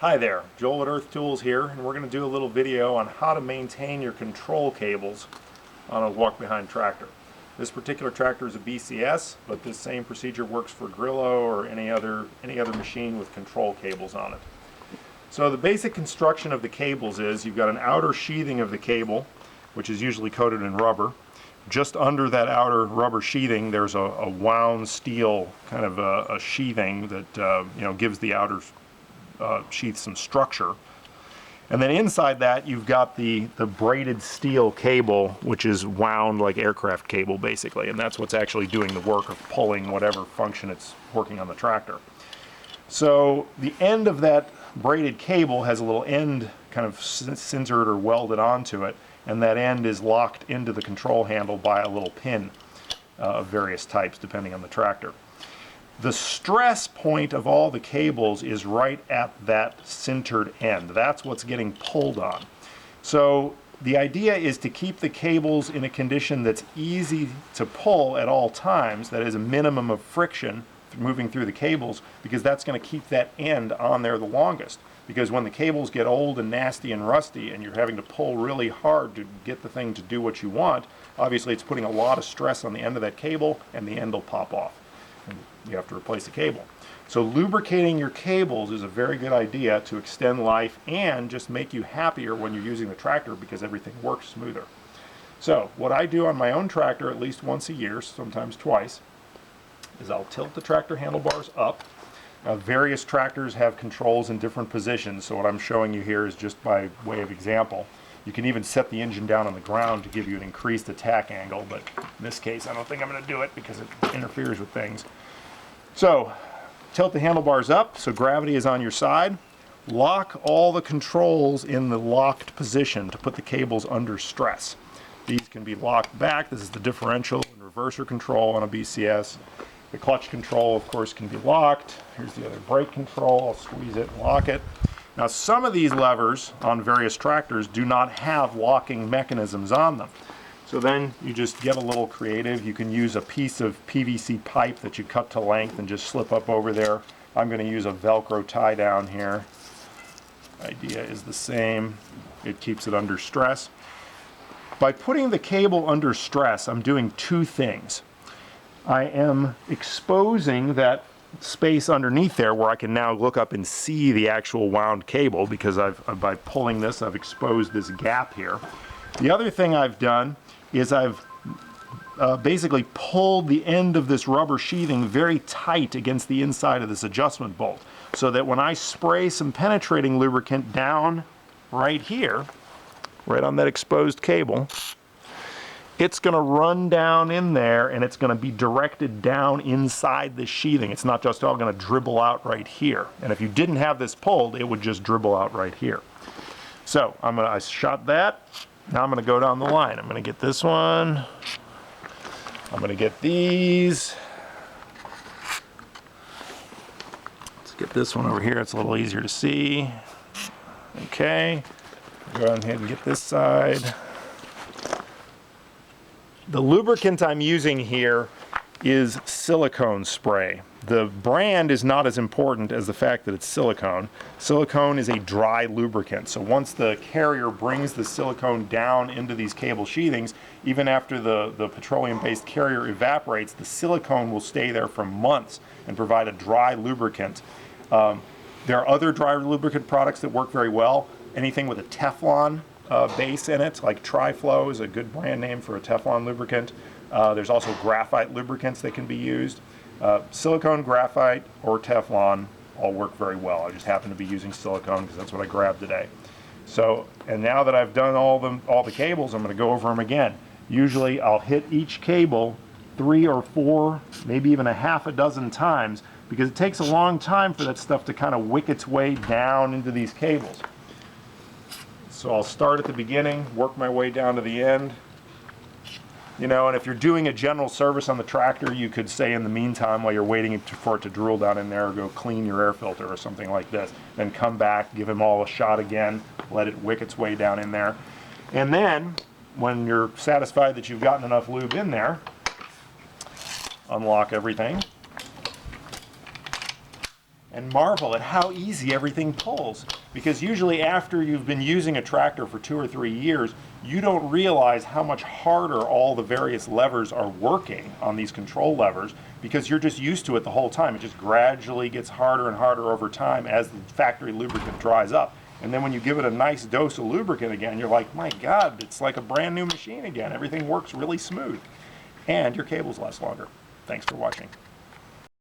Hi there, Joel at Earth Tools here, and we're going to do a little video on how to maintain your control cables on a walk-behind tractor. This particular tractor is a BCS, but this same procedure works for Grillo or any other machine with control cables on it. So the basic construction of the cables is you've got an outer sheathing of the cable, which is usually coated in rubber. Just under that outer rubber sheathing there's a wound steel kind of a sheathing that gives the outer sheath some structure. And then inside that you've got the braided steel cable, which is wound like aircraft cable basically, and that's what's actually doing the work of pulling whatever function it's working on the tractor. So the end of that braided cable has a little end kind of cincered or welded onto it, and that end is locked into the control handle by a little pin of various types depending on the tractor. The stress point of all the cables is right at that sintered end. That's what's getting pulled on. So the idea is to keep the cables in a condition that's easy to pull at all times, that is a minimum of friction moving through the cables, because that's going to keep that end on there the longest. Because when the cables get old and nasty and rusty and you're having to pull really hard to get the thing to do what you want, obviously it's putting a lot of stress on the end of that cable and the end will pop off. And you have to replace the cable. So lubricating your cables is a very good idea to extend life and just make you happier when you're using the tractor because everything works smoother. So what I do on my own tractor at least once a year, sometimes twice, is I'll tilt the tractor handlebars up. Now, various tractors have controls in different positions, so what I'm showing you here is just by way of example. You can even set the engine down on the ground to give you an increased attack angle, but in this case I don't think I'm going to do it because it interferes with things. So tilt the handlebars up so gravity is on your side. Lock all the controls in the locked position to put the cables under stress. These can be locked back. This is the differential and reverser control on a BCS. The clutch control, of course, can be locked. Here's the other brake control. I'll squeeze it and lock it. Now, some of these levers on various tractors do not have locking mechanisms on them. So then you just get a little creative. You can use a piece of PVC pipe that you cut to length and just slip up over there. I'm going to use a Velcro tie down here. Idea is the same. It keeps it under stress. By putting the cable under stress, I'm doing two things. I am exposing that space underneath there where I can now look up and see the actual wound cable, because by pulling this I've exposed this gap here. The other thing I've done is I've basically pulled the end of this rubber sheathing very tight against the inside of this adjustment bolt, so that when I spray some penetrating lubricant down right here, right on that exposed cable, it's going to run down in there and it's going to be directed down inside the sheathing. It's not just all going to dribble out right here. And if you didn't have this pulled, it would just dribble out right here. So I shot that. Now I'm going to go down the line. I'm going to get this one. I'm going to get these. Let's get this one over here. It's a little easier to see. Okay. Go ahead and get this side. The lubricant I'm using here is silicone spray. The brand is not as important as the fact that it's silicone. Silicone is a dry lubricant, so once the carrier brings the silicone down into these cable sheathings, even after the petroleum-based carrier evaporates, the silicone will stay there for months and provide a dry lubricant. There are other dry lubricant products that work very well. Anything with a Teflon base in it, like Tri-Flow is a good brand name for a Teflon lubricant. There's also graphite lubricants that can be used. Silicone, graphite, or Teflon all work very well. I just happen to be using silicone because that's what I grabbed today. So, and now that I've done all the cables, I'm going to go over them again. Usually I'll hit each cable 3 or 4, maybe even a half a dozen times, because it takes a long time for that stuff to kind of wick its way down into these cables. So I'll start at the beginning, work my way down to the end. You know, and if you're doing a general service on the tractor, you could say in the meantime, while you're waiting for it to drool down in there, go clean your air filter or something like this. Then come back, give them all a shot again, let it wick its way down in there. And then, when you're satisfied that you've gotten enough lube in there, unlock everything. and marvel at how easy everything pulls. Because usually after you've been using a tractor for 2 or 3 years, you don't realize how much harder all the various levers are working on these control levers, because you're just used to it the whole time. It just gradually gets harder and harder over time as the factory lubricant dries up. And then when you give it a nice dose of lubricant again, you're like, my God, it's like a brand new machine again. Everything works really smooth. And your cables last longer. Thanks for watching.